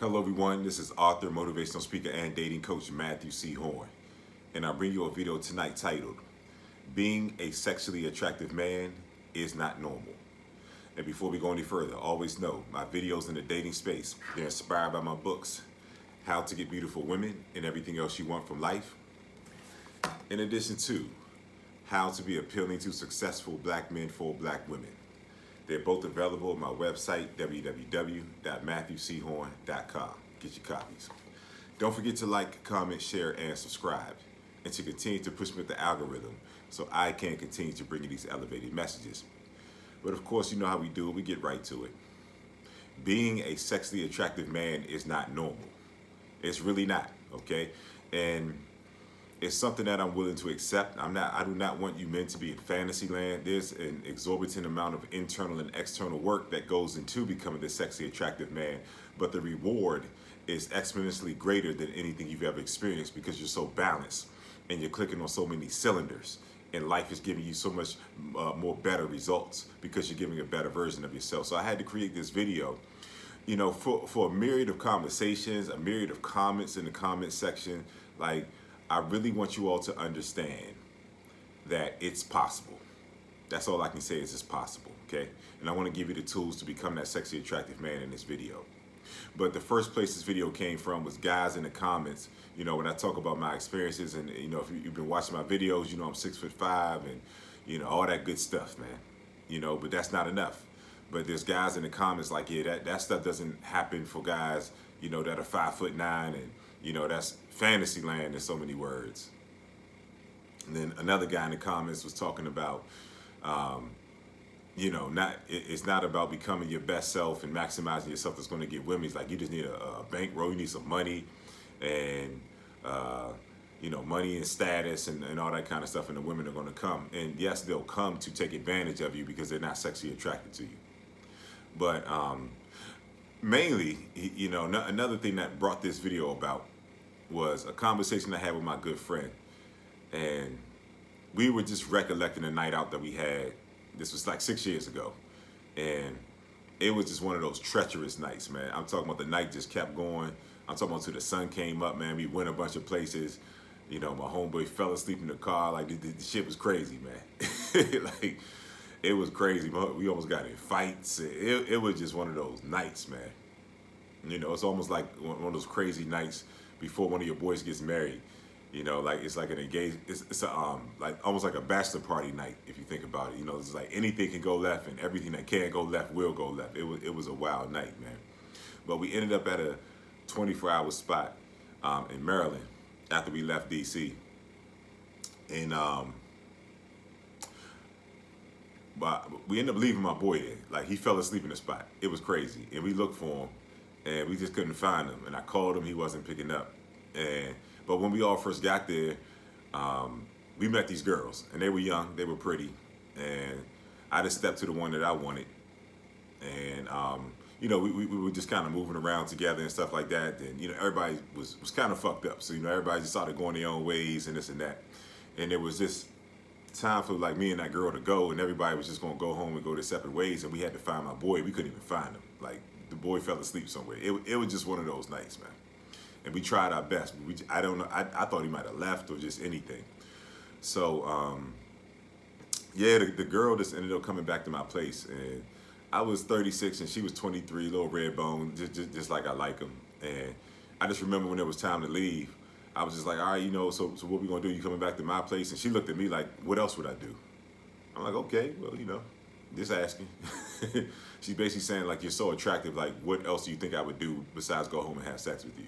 Hello everyone, this is author, motivational speaker, and dating coach Matthew C. Horne. And I'll bring you a video tonight titled, Being a Sexually Attractive Man is Not Normal. And before we go any further, always know my videos in the dating space, they're inspired by my books, How to Get Beautiful Women and Everything Else You Want from Life. In addition to How to Be Appealing to Successful Black Men for Black Women. They're both available at my website, www.matthewchorne.com. Get your copies. Don't forget to like, comment, share, and subscribe, and to continue to push me with the algorithm so I can continue to bring you these elevated messages. But of course, you know how we do it. We get right to it. Being a sexually attractive man is not normal. It's really not, okay? And it's something that I'm willing to accept. I do not want you men to be in fantasy land. There's an exorbitant amount of internal and external work that goes into becoming this sexually attractive man, but the reward is exponentially greater than anything you've ever experienced because you're so balanced and you're clicking on so many cylinders, and life is giving you so much more better results because you're giving a better version of yourself. So I had to create this video, you know, for a myriad of conversations, a myriad of comments in the comment section. Like, I really want you all to understand that it's possible. That's all I can say is it's possible, okay? And I want to give you the tools to become that sexy, attractive man in this video. But the first place this video came from was guys in the comments. You know, when I talk about my experiences, and you know, if you've been watching my videos, you know I'm 6'5", and you know all that good stuff, man. You know, but that's not enough. But there's guys in the comments like, yeah, that stuff doesn't happen for guys, you know, that are 5'9", and you know, that's fantasy land in so many words. And then another guy in the comments was talking about, you know, it's not about becoming your best self and maximizing yourself that's going to get women. It's like you just need a bankroll, you need some money, and you know, money and status and all that kind of stuff, and the women are going to come. And yes, they'll come to take advantage of you because they're not sexually attracted to you. But mainly, you know, another thing that brought this video about was a conversation I had with my good friend, and we were just recollecting a night out that we had. This was like 6 years ago, and it was just one of those treacherous nights, man. I'm talking about the night just kept going. I'm talking about till the sun came up, man. We went a bunch of places. You know, my homeboy fell asleep in the car. Like, the shit was crazy, man. Like, it was crazy. We almost got in fights. It was just one of those nights, man. You know, it's almost like one of those crazy nights before one of your boys gets married. You know, like it's like an it's a, like almost like a bachelor party night if you think about it. You know, it's like anything can go left, and everything that can go left will go left. It was a wild night, man. But we ended up at a 24-hour spot in Maryland after we left DC, and but we ended up leaving my boy there. Like, he fell asleep in the spot. It was crazy, and we looked for him, and we just couldn't find him. And I called him, he wasn't picking up. But when we all first got there, we met these girls, and they were young, they were pretty, and I just stepped to the one that I wanted. And you know, we were just kind of moving around together and stuff like that. And you know, everybody was kind of fucked up. So you know, everybody just started going their own ways and this and that. And there was this time for like me and that girl to go, and everybody was just gonna go home and go their separate ways. And we had to find my boy. We couldn't even find him. Like, the boy fell asleep somewhere. It was just one of those nights, man. And we tried our best. I don't know. I thought he might have left or just anything. So yeah, the girl just ended up coming back to my place, and I was 36 and she was 23, little red bone, just like I like him. And I just remember when it was time to leave, I was just like, all right, you know, so what we gonna do? You coming back to my place? And she looked at me like, what else would I do? I'm like, okay, well, you know, just asking. She's basically saying, like, you're so attractive, like, what else do you think I would do besides go home and have sex with you?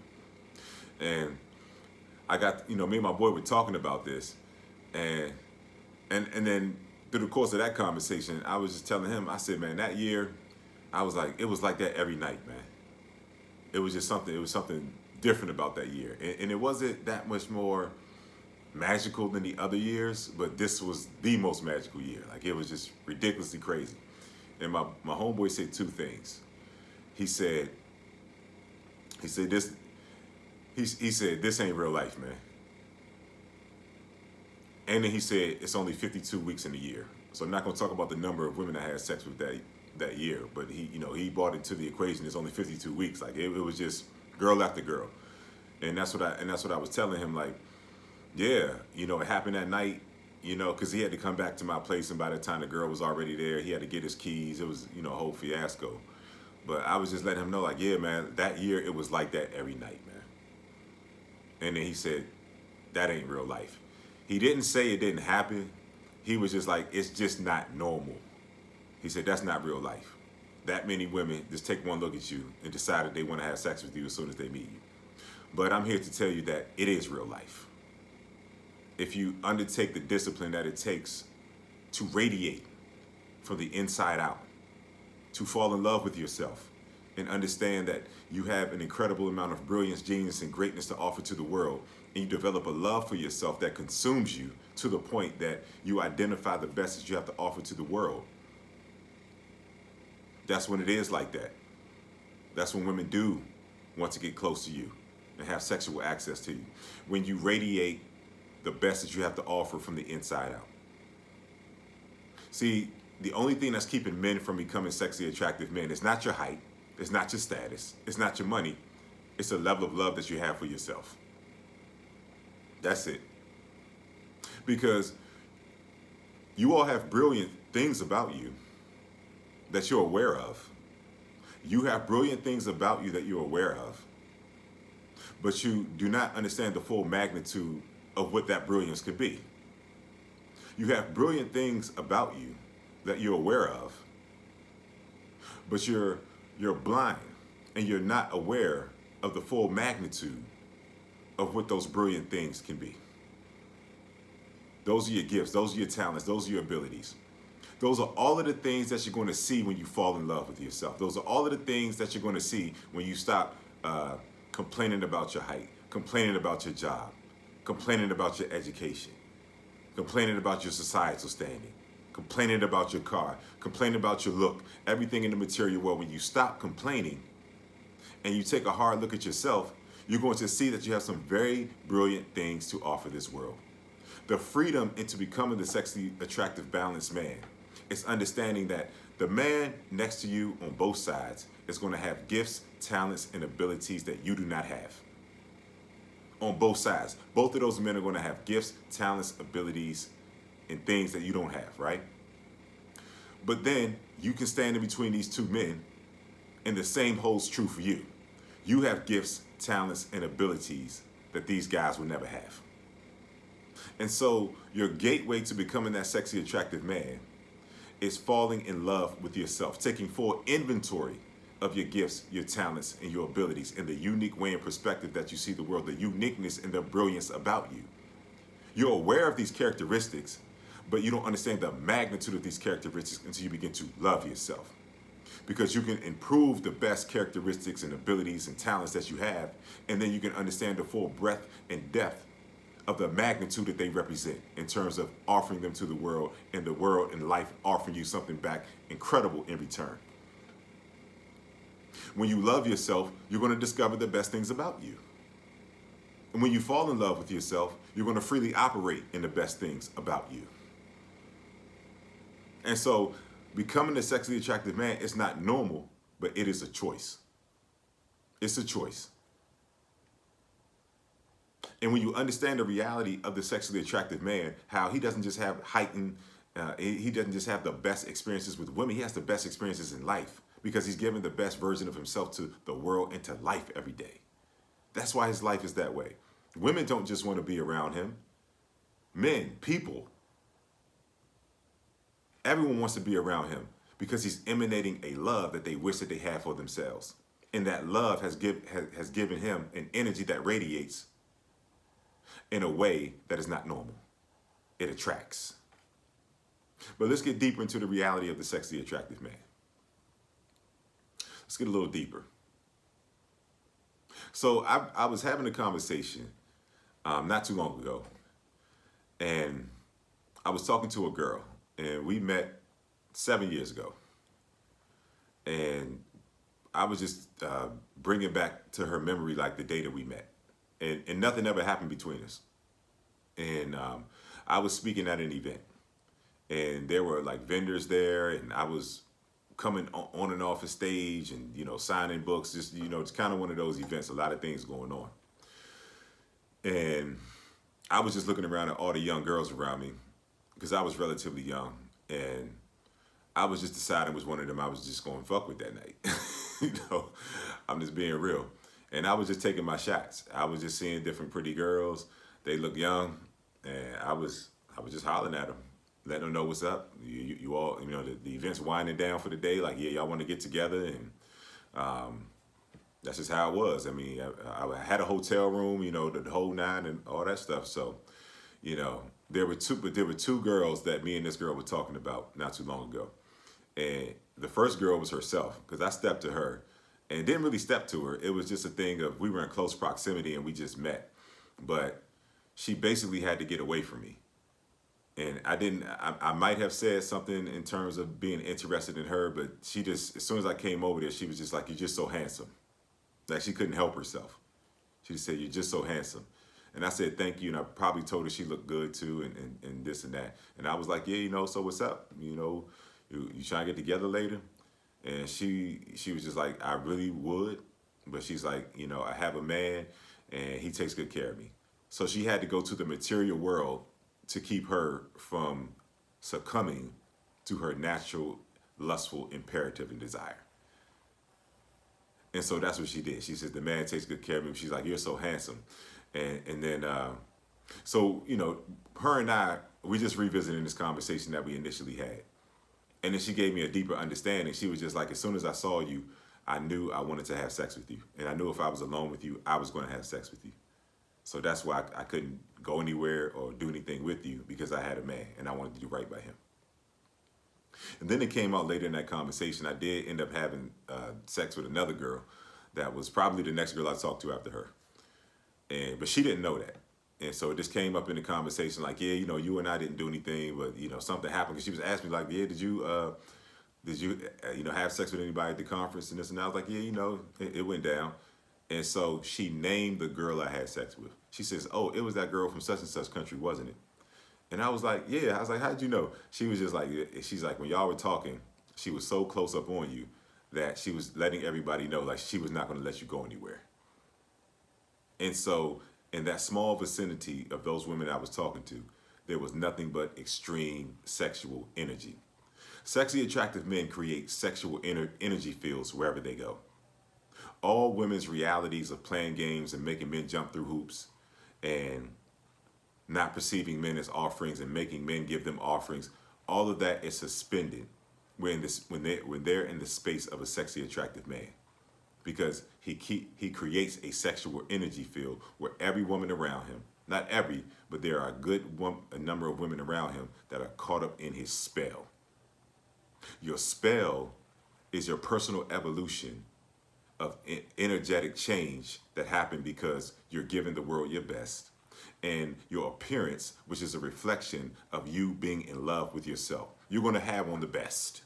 And I got, you know, me and my boy were talking about this, and then through the course of that conversation, I was just telling him, I said, man, that year, I was like, it was like that every night, man. It was just something, it was something different about that year. And it wasn't that much more magical than the other years, but this was the most magical year. Like, it was just ridiculously crazy. And my homeboy said two things. He said this ain't real life, man. And then he said it's only 52 weeks in a year. So I'm not gonna talk about the number of women I had sex with that year, but he brought it to the equation. It's only 52 weeks. Like, it was just girl after girl. And that's what I was telling him, like, yeah, it happened that night, because he had to come back to my place, and by the time the girl was already there, he had to get his keys. It was, a whole fiasco. But I was just letting him know, like, yeah, man, that year it was like that every night, man. And then he said, that ain't real life. He didn't say it didn't happen. He was just like, it's just not normal. He said, that's not real life. That many women just take one look at you and decide that they want to have sex with you as soon as they meet you. But I'm here to tell you that it is real life. If you undertake the discipline that it takes to radiate from the inside out, to fall in love with yourself, and understand that you have an incredible amount of brilliance, genius, and greatness to offer to the world, and you develop a love for yourself that consumes you to the point that you identify the best that you have to offer to the world, that's when it is like that. That's when women do want to get close to you and have sexual access to you. When you radiate the best that you have to offer from the inside out. See, the only thing that's keeping men from becoming sexually attractive men is not your height, it's not your status, it's not your money, it's a level of love that you have for yourself. That's it. Because you all have brilliant things about you that you're aware of. You have brilliant things about you that you're aware of, but you do not understand the full magnitude of what that brilliance could be. You have brilliant things about you that you're aware of, but you're blind and you're not aware of the full magnitude of what those brilliant things can be. Those are your gifts, those are your talents, those are your abilities. Those are all of the things that you're going to see when you fall in love with yourself. Those are all of the things that you're going to see when you stop complaining about your height, complaining about your job, complaining about your education, complaining about your societal standing, complaining about your car, complaining about your look, everything in the material world. When you stop complaining and you take a hard look at yourself, you're going to see that you have some very brilliant things to offer this world. The freedom into becoming the sexually attractive, balanced man is understanding that the man next to you on both sides is going to have gifts, talents, and abilities that you do not have. On both sides. Both of those men are going to have gifts, talents, abilities, and things that you don't have, right? But then you can stand in between these two men, and the same holds true for you. You have gifts, talents, and abilities that these guys will never have. And so your gateway to becoming that sexy, attractive man is falling in love with yourself, taking full inventory of your gifts, your talents, and your abilities, and the unique way and perspective that you see the world, the uniqueness and the brilliance about you. You're aware of these characteristics, but you don't understand the magnitude of these characteristics until you begin to love yourself. Because you can improve the best characteristics and abilities and talents that you have, and then you can understand the full breadth and depth of the magnitude that they represent in terms of offering them to the world and life offering you something back incredible in return. When you love yourself, you're going to discover the best things about you. And when you fall in love with yourself, you're going to freely operate in the best things about you. And so becoming a sexually attractive man is not normal, but it is a choice. It's a choice. And when you understand the reality of the sexually attractive man, how he doesn't just have he doesn't just have the best experiences with women, he has the best experiences in life because he's giving the best version of himself to the world and to life every day. That's why his life is that way. Women don't just want to be around him. Men, people, everyone wants to be around him because he's emanating a love that they wish that they had for themselves. And that love has given him an energy that radiates in a way that is not normal. It attracts. But let's get deeper into the reality of the sexually attractive man. Let's get a little deeper. So I was having a conversation not too long ago, and I was talking to a girl, and we met 7 years ago. And I was just bringing back to her memory like the day that we met. And nothing ever happened between us. And I was speaking at an event, and there were like vendors there, and I was coming on and off the stage and, signing books, just, it's kind of one of those events, a lot of things going on. And I was just looking around at all the young girls around me because I was relatively young, and I was just deciding which one of them I was just going to fuck with that night. I'm just being real. And I was just taking my shots. I was just seeing different pretty girls. They look young, and I was just hollering at them, letting them know what's up. You all, the event's winding down for the day. Like, yeah, y'all want to get together, and that's just how it was. I mean, I had a hotel room, the whole nine and all that stuff. So, there were two girls that me and this girl were talking about not too long ago. And the first girl was herself, because I stepped to her and didn't really step to her. It was just a thing of, we were in close proximity and we just met. But she basically had to get away from me. And I might have said something in terms of being interested in her, but she just, as soon as I came over there, she was just like, "You're just so handsome." Like, she couldn't help herself. She just said, "You're just so handsome." And I said, "Thank you." And I probably told her she looked good too, and this and that. And I was like, "Yeah, so what's up? You trying to get together later?" And she was just like, "I really would." But she's like, "I have a man and he takes good care of me." So she had to go to the material world to keep her from succumbing to her natural, lustful imperative and desire. And so that's what she did. She says, "The man takes good care of me." She's like, "You're so handsome." And then, her and I, we just revisiting this conversation that we initially had. And then she gave me a deeper understanding. She was just like, "As soon as I saw you, I knew I wanted to have sex with you. And I knew if I was alone with you, I was going to have sex with you. So that's why I couldn't go anywhere or do anything with you, because I had a man and I wanted to do right by him." And then it came out later in that conversation, I did end up having sex with another girl that was probably the next girl I talked to after her. But she didn't know that. And so it just came up in the conversation like, "Yeah, you and I didn't do anything, but, something happened." Because she was asking me like, "Yeah, did you have sex with anybody at the conference and this?" And I was like, "Yeah, it went down." And so she named the girl I had sex with. She says, "Oh, it was that girl from such and such country, wasn't it?" And I was like, "Yeah." I was like, "How'd you know?" She was just like, she's like, when y'all were talking, she was so close up on you that she was letting everybody know, like, she was not going to let you go anywhere. And so in that small vicinity of those women I was talking to, there was nothing but extreme sexual energy. Sexually attractive men create sexual energy fields wherever they go. All women's realities of playing games and making men jump through hoops and not perceiving men as offerings and making men give them offerings, all of that is suspended when they're in the space of a sexually attractive man, because he creates a sexual energy field where every woman around him, not every, but there are a number of women around him that are caught up in his spell. Your spell is your personal evolution of energetic change that happened because you're giving the world your best, and your appearance, which is a reflection of you being in love with yourself. You're going to have on the best.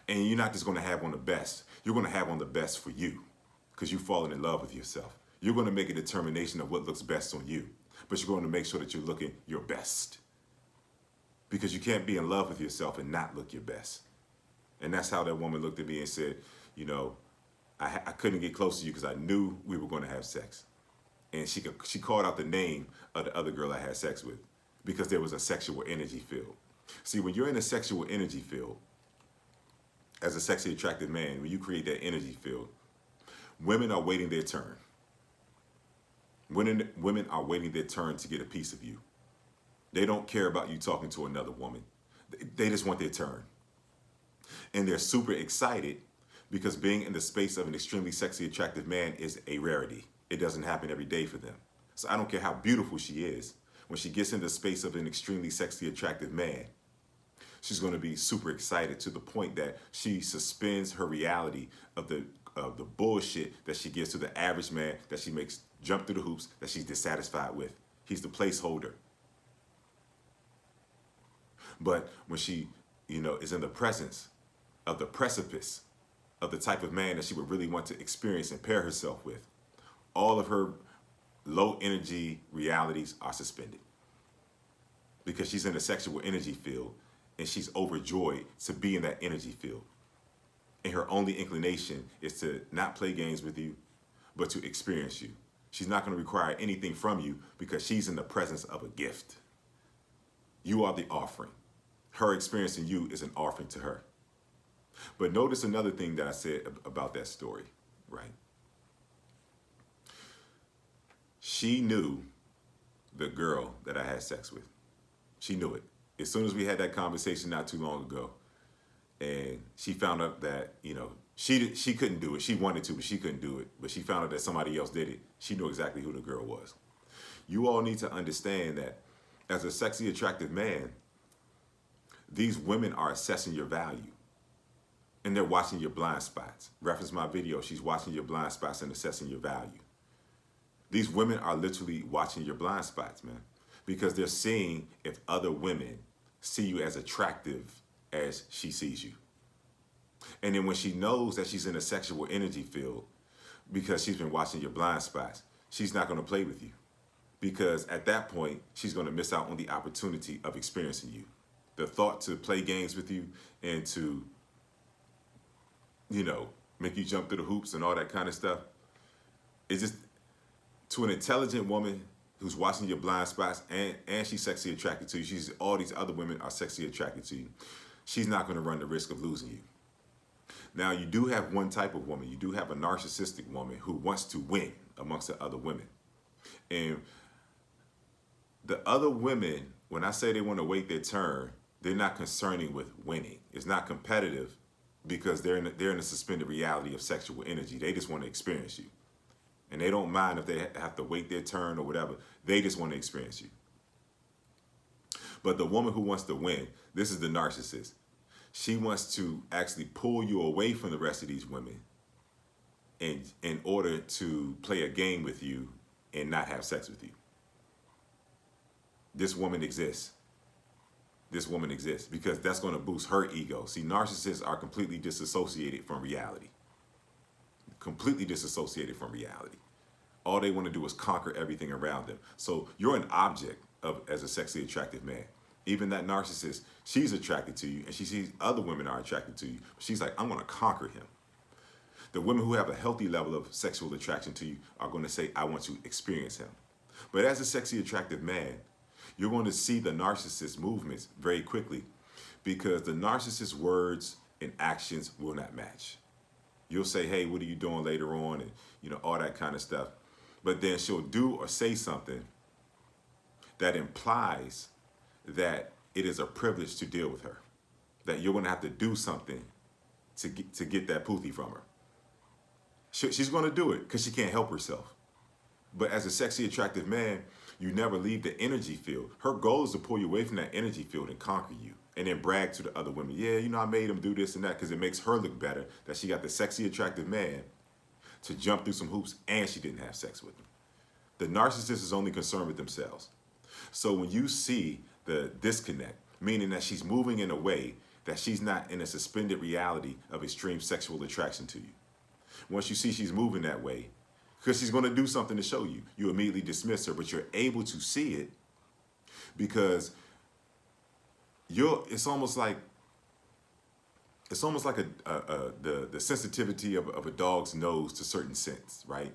And you're not just going to have on the best. You're going to have on the best for you, because you've fallen in love with yourself. You're going to make a determination of what looks best on you, but you're going to make sure that you're looking your best, because you can't be in love with yourself and not look your best. And that's how that woman looked at me and said, I couldn't get close to you because I knew we were going to have sex. And she called out the name of the other girl I had sex with, because there was a sexual energy field. See, when you're in a sexual energy field, as a sexually attractive man, when you create that energy field, women are waiting their turn. Women are waiting their turn to get a piece of you. They don't care about you talking to another woman. They just want their turn. And they're super excited because being in the space of an extremely sexually attractive man is a rarity. It doesn't happen every day for them. So I don't care how beautiful she is. When she gets in the space of an extremely sexually attractive man, she's going to be super excited to the point that she suspends her reality of the bullshit that she gives to the average man that she makes jump through the hoops that she's dissatisfied with. He's the placeholder. But when she, is in the presence of the precipice of the type of man that she would really want to experience and pair herself with, all of her low energy realities are suspended, because she's in a sexual energy field and she's overjoyed to be in that energy field. And her only inclination is to not play games with you, but to experience you. She's not going to require anything from you because she's in the presence of a gift. You are the offering. Her experiencing you is an offering to her. But notice another thing that I said about that story, right? She knew the girl that I had sex with. She knew it. As soon as we had that conversation not too long ago, and she found out that, she couldn't do it. She wanted to, but she couldn't do it. But she found out that somebody else did it. She knew exactly who the girl was. You all need to understand that as a sexy, attractive man, these women are assessing your value. And they're watching your blind spots. Reference my video. She's watching your blind spots and assessing your value. These women are literally watching your blind spots, man, because they're seeing if other women see you as attractive as she sees you. And then when she knows that she's in a sexual energy field, because she's been watching your blind spots, she's not going to play with you. Because at that point, she's going to miss out on the opportunity of experiencing you. The thought to play games with you and to, make you jump through the hoops and all that kind of stuff, it's just, to an intelligent woman who's watching your blind spots and she's sexually attracted to you, all these other women are sexually attracted to you, she's not going to run the risk of losing you. Now, you do have one type of woman. You do have a narcissistic woman who wants to win amongst the other women. And the other women, when I say they want to wait their turn, they're not concerning with winning. It's not competitive because they're in a suspended reality of sexual energy. They just want to experience you. And they don't mind if they have to wait their turn or whatever. They just want to experience you. But the woman who wants to win, this is the narcissist. She wants to actually pull you away from the rest of these women in order to play a game with you and not have sex with you. This woman exists. This woman exists because that's going to boost her ego. See, narcissists are completely disassociated from reality. Completely disassociated from reality. All they want to do is conquer everything around them. So you're an object as a sexually attractive man. Even that narcissist, she's attracted to you and she sees other women are attracted to you. She's like, I'm going to conquer him. The women who have a healthy level of sexual attraction to you are going to say, I want to experience him. But as a sexually attractive man, you're going to see the narcissist movements very quickly because the narcissist's words and actions will not match. You'll say, hey, what are you doing later on? And, all that kind of stuff. But then she'll do or say something that implies that it is a privilege to deal with her. That you're going to have to do something to get that poothie from her. She's going to do it because she can't help herself. But as a sexually attractive man, you never leave the energy field. Her goal is to pull you away from that energy field and conquer you. And then brag to the other women. Yeah, I made him do this and that because it makes her look better that she got the sexy, attractive man to jump through some hoops and she didn't have sex with him. The narcissist is only concerned with themselves. So when you see the disconnect, meaning that she's moving in a way that she's not in a suspended reality of extreme sexual attraction to you. Once you see she's moving that way, because she's going to do something to show you, you immediately dismiss her, but you're able to see it because it's almost like the sensitivity of a dog's nose to certain scents, right?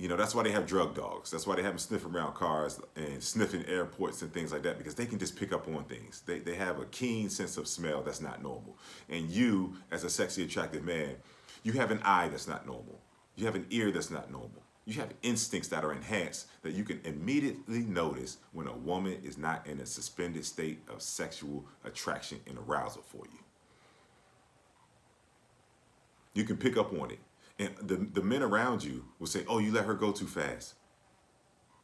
That's why they have drug dogs. That's why they have them sniffing around cars and sniffing airports and things like that, because they can just pick up on things. They have a keen sense of smell that's not normal. And you, as a sexually attractive man, you have an eye that's not normal. You have an ear that's not normal. You have instincts that are enhanced that you can immediately notice when a woman is not in a suspended state of sexual attraction and arousal for you. You can pick up on it. And the men around you will say, oh, you let her go too fast.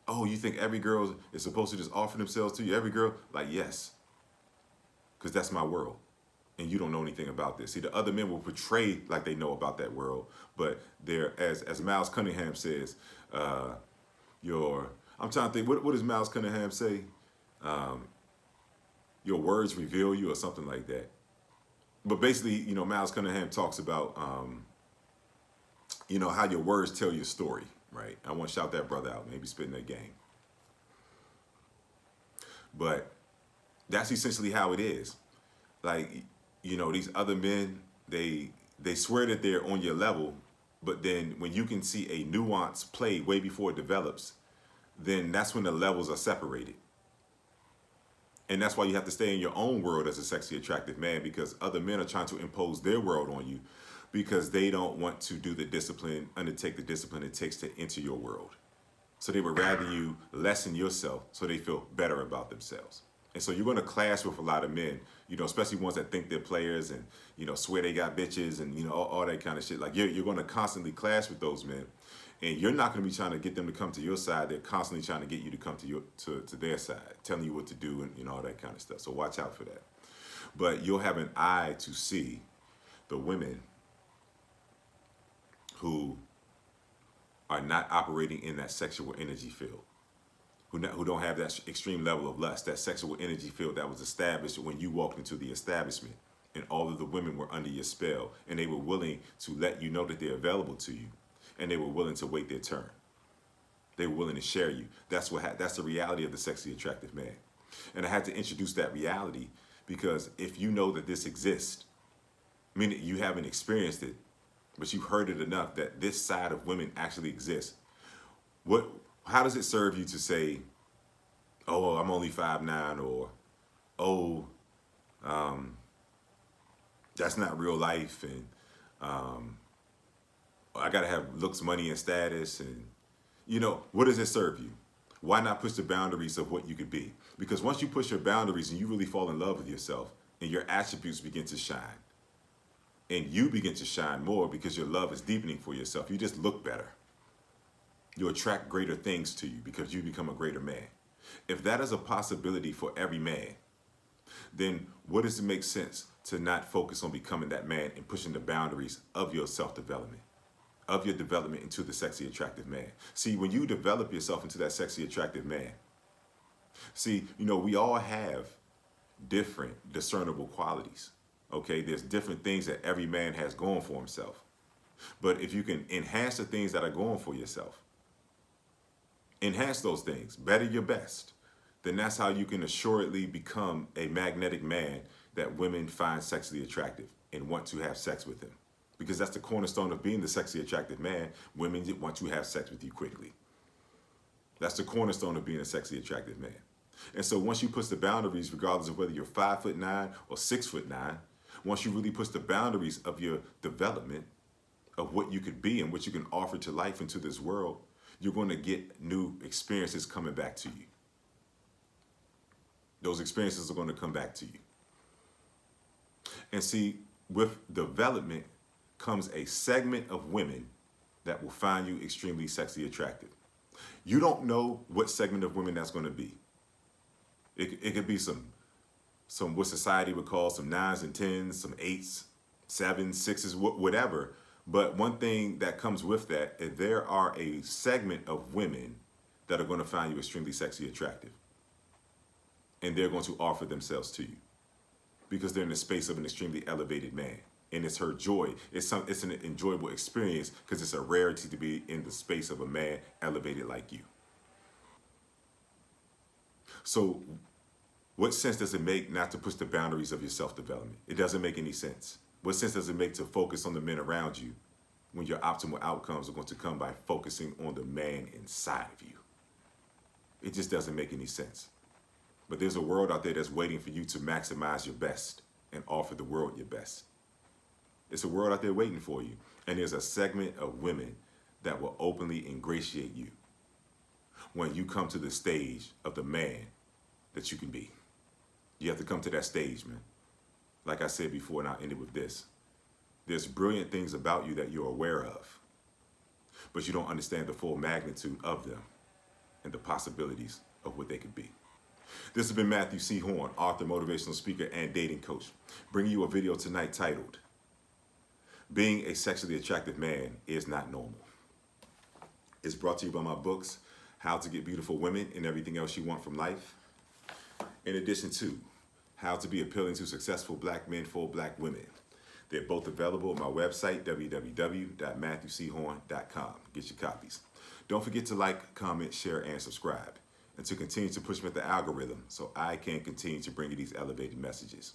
Oh, you think every girl is supposed to just offer themselves to you? Every girl? Like, yes. Because that's my world. And you don't know anything about this. See, the other men will portray like they know about that world, but they're, as Miles Cunningham says, I'm trying to think, what does Miles Cunningham say? Your words reveal you or something like that. But basically, Miles Cunningham talks about, how your words tell your story, right? I want to shout that brother out, maybe spitting that game. But that's essentially how it is. like, these other men, they swear that they're on your level, but then when you can see a nuance play way before it develops, then that's when the levels are separated. And that's why you have to stay in your own world as a sexually attractive man, because other men are trying to impose their world on you because they don't want to undertake the discipline it takes to enter your world. So they would rather you lessen yourself so they feel better about themselves. And so you're going to clash with a lot of men, especially ones that think they're players and, swear they got bitches and, all that kind of shit. Like you're going to constantly clash with those men. And you're not going to be trying to get them to come to your side. They're constantly trying to get you to come to their side, telling you what to do and all that kind of stuff. So watch out for that. But you'll have an eye to see the women who are not operating in that sexual energy field, who don't have that extreme level of lust, that sexual energy field that was established when you walked into the establishment and all of the women were under your spell and they were willing to let you know that they're available to you and they were willing to wait their turn. They were willing to share you. That's the reality of the sexually attractive man. And I had to introduce that reality because if you know that this exists, meaning you haven't experienced it, but you've heard it enough that this side of women actually exists. How does it serve you to say, oh, I'm only 5'9", or, oh, that's not real life, and I gotta have looks, money, and status, and what does it serve you? Why not push the boundaries of what you could be? Because once you push your boundaries and you really fall in love with yourself and your attributes begin to shine, and you begin to shine more because your love is deepening for yourself. You just look better. You attract greater things to you because you become a greater man. If that is a possibility for every man, then what does it make sense to not focus on becoming that man and pushing the boundaries of your self-development, of your development into the sexually attractive man? See, when you develop yourself into that sexually attractive man, we all have different discernible qualities. Okay, there's different things that every man has going for himself. But if you can enhance the things that are going for yourself, enhance those things, better your best, then that's how you can assuredly become a magnetic man that women find sexually attractive and want to have sex with him. Because that's the cornerstone of being the sexually attractive man. Women want to have sex with you quickly. That's the cornerstone of being a sexually attractive man. And so once you push the boundaries, regardless of whether you're 5'9" or 6'9", once you really push the boundaries of your development, of what you could be and what you can offer to life and to this world, you're going to get new experiences coming back to you. Those experiences are going to come back to you. And see, with development comes a segment of women that will find you extremely sexually attractive. You don't know what segment of women that's going to be. It could be some what society would call some 9s and 10s, some 8s, 7s, 6s, whatever. But one thing that comes with that is there are a segment of women that are going to find you extremely sexually attractive. And they're going to offer themselves to you because they're in the space of an extremely elevated man. And it's her joy. It's an enjoyable experience because it's a rarity to be in the space of a man elevated like you. So what sense does it make not to push the boundaries of your self-development? It doesn't make any sense. What sense does it make to focus on the men around you when your optimal outcomes are going to come by focusing on the man inside of you? It just doesn't make any sense. But there's a world out there that's waiting for you to maximize your best and offer the world your best. It's a world out there waiting for you. And there's a segment of women that will openly ingratiate you when you come to the stage of the man that you can be. You have to come to that stage, man. Like I said before, and I'll end it with this. There's brilliant things about you that you're aware of, but you don't understand the full magnitude of them and the possibilities of what they could be. This has been Matthew C. Horne, author, motivational speaker, and dating coach, bringing you a video tonight titled, Being a Sexually Attractive Man is Not Normal. It's brought to you by my books, How to Get Beautiful Women and Everything Else You Want from Life, in addition to How to Be Appealing to Successful Black Men for Black Women. They're both available at my website, www.matthewchorne.com. Get your copies. Don't forget to like, comment, share, and subscribe, and to continue to push me with the algorithm so I can continue to bring you these elevated messages.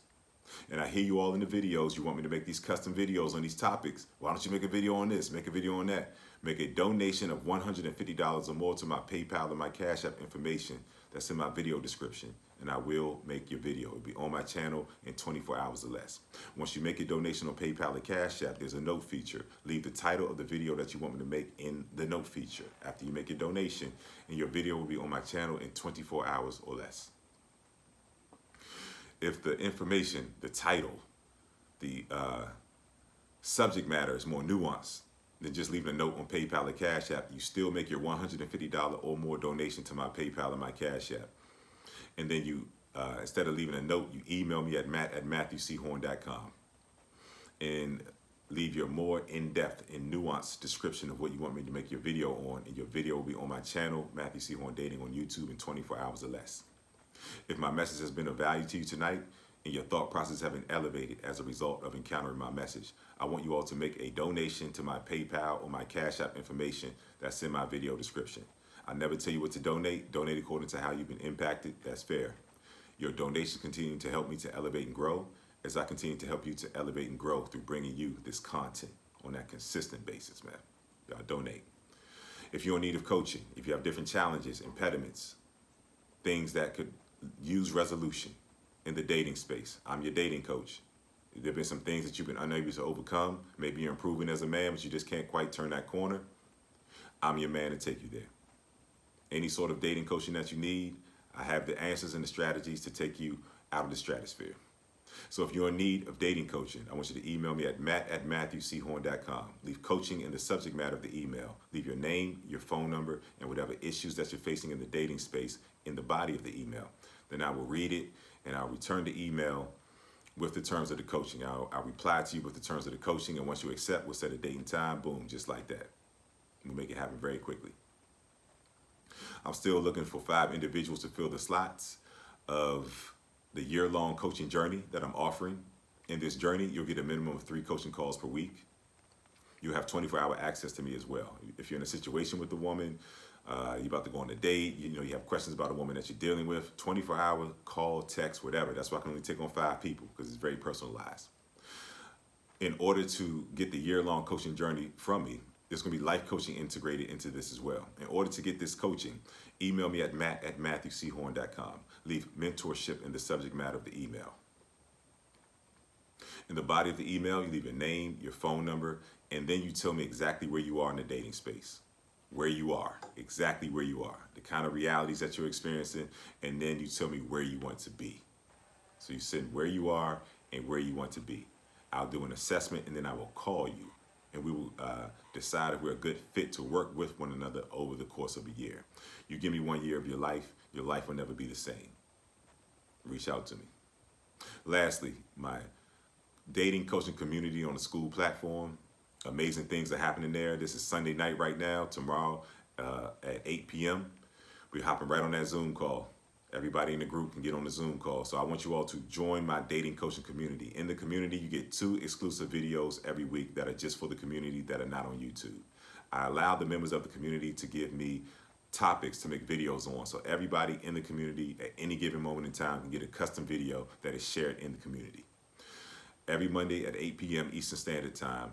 And I hear you all in the videos. You want me to make these custom videos on these topics. Why don't you make a video on this? Make a video on that. Make a donation of $150 or more to my PayPal and my Cash App information that's in my video description, and I will make your video. It'll be on my channel in 24 hours or less. Once you make a donation on PayPal or Cash App, there's a note feature. Leave the title of the video that you want me to make in the note feature after you make your donation, and your video will be on my channel in 24 hours or less. If the information, the title, the subject matter is more nuanced than just leaving a note on PayPal or Cash App, you still make your $150 or more donation to my PayPal and my Cash App. And then you, instead of leaving a note, you email me at matthewchorne.com and leave your more in-depth and nuanced description of what you want me to make your video on, and your video will be on my channel, Matthew C. Horne Dating on YouTube, in 24 hours or less. If my message has been of value to you tonight and your thought process have been elevated as a result of encountering my message, I want you all to make a donation to my PayPal or my Cash App information that's in my video description. I never tell you what to donate. Donate according to how you've been impacted. That's fair. Your donations continue to help me to elevate and grow as I continue to help you to elevate and grow through bringing you this content on that consistent basis, man. Y'all donate. If you're in need of coaching, if you have different challenges, impediments, things that could use resolution in the dating space, I'm your dating coach. There have been some things that you've been unable to overcome. Maybe you're improving as a man, but you just can't quite turn that corner. I'm your man to take you there. Any sort of dating coaching that you need, I have the answers and the strategies to take you out of the stratosphere. So if you're in need of dating coaching, I want you to email me at matt@matthewchorne.com. Leave coaching in the subject matter of the email. Leave your name, your phone number, and whatever issues that you're facing in the dating space in the body of the email. Then I will read it, and I'll return the email with the terms of the coaching. I'll reply to you with the terms of the coaching, and once you accept, we'll set a date and time, boom, just like that. We'll make it happen very quickly. I'm still looking for 5 individuals to fill the slots of the year-long coaching journey that I'm offering. In this journey, you'll get a minimum of 3 coaching calls per week. You'll have 24-hour access to me as well. If you're in a situation with a woman, you're about to go on a date, you have questions about a woman that you're dealing with, 24-hour call, text, whatever. That's why I can only take on 5 people, because it's very personalized. In order to get the year-long coaching journey from me, there's going to be life coaching integrated into this as well. In order to get this coaching, email me at matt@matthewchorne.com. Leave mentorship in the subject matter of the email. In the body of the email, you leave your name, your phone number, and then you tell me exactly where you are in the dating space. Where you are, exactly where you are, the kind of realities that you're experiencing, and then you tell me where you want to be. So you send where you are and where you want to be. I'll do an assessment, and then I will call you, and we will decide if we're a good fit to work with one another over the course of a year. You give me 1 year of your life will never be the same. Reach out to me. Lastly, my dating coaching community on the school platform. Amazing things are happening there. This is Sunday night right now. Tomorrow at 8 p.m. We're hopping right on that Zoom call. Everybody in the group can get on the Zoom call. So I want you all to join my dating coaching community. In the community, you get 2 exclusive videos every week that are just for the community that are not on YouTube. I allow the members of the community to give me topics to make videos on. So everybody in the community at any given moment in time can get a custom video that is shared in the community. Every Monday at 8 p.m. Eastern Standard Time,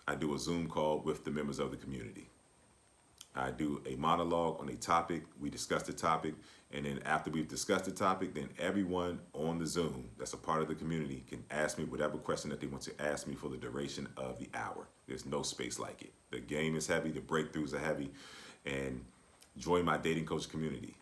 I do a Zoom call with the members of the community. I do a monologue on a topic, we discuss the topic, and then after we've discussed the topic, then everyone on the Zoom that's a part of the community can ask me whatever question that they want to ask me for the duration of the hour. There's no space like it. The game is heavy, the breakthroughs are heavy, and join my dating coach community,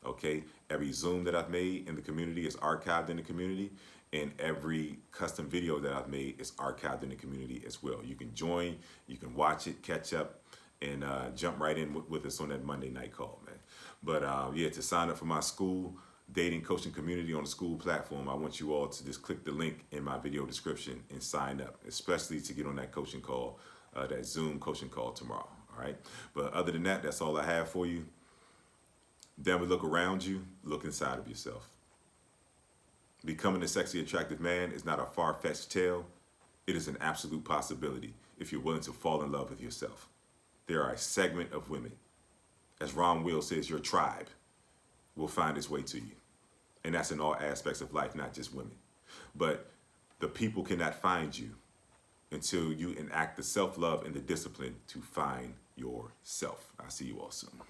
okay? Every Zoom that I've made in the community is archived in the community, and every custom video that I've made is archived in the community as well. You can join, you can watch it, catch up, and jump right in with us on that Monday night call, man. But yeah, to sign up for my school dating coaching community on the school platform, I want you all to just click the link in my video description and sign up, especially to get on that coaching call, that Zoom coaching call tomorrow, all right? But other than that, that's all I have for you. Never look around you, look inside of yourself. Becoming a sexy, attractive man is not a far-fetched tale. It is an absolute possibility if you're willing to fall in love with yourself. There are a segment of women, as Ron Will says, your tribe will find its way to you. And that's in all aspects of life, not just women. But The people cannot find you until you enact the self-love and the discipline to find yourself. I'll see you all soon.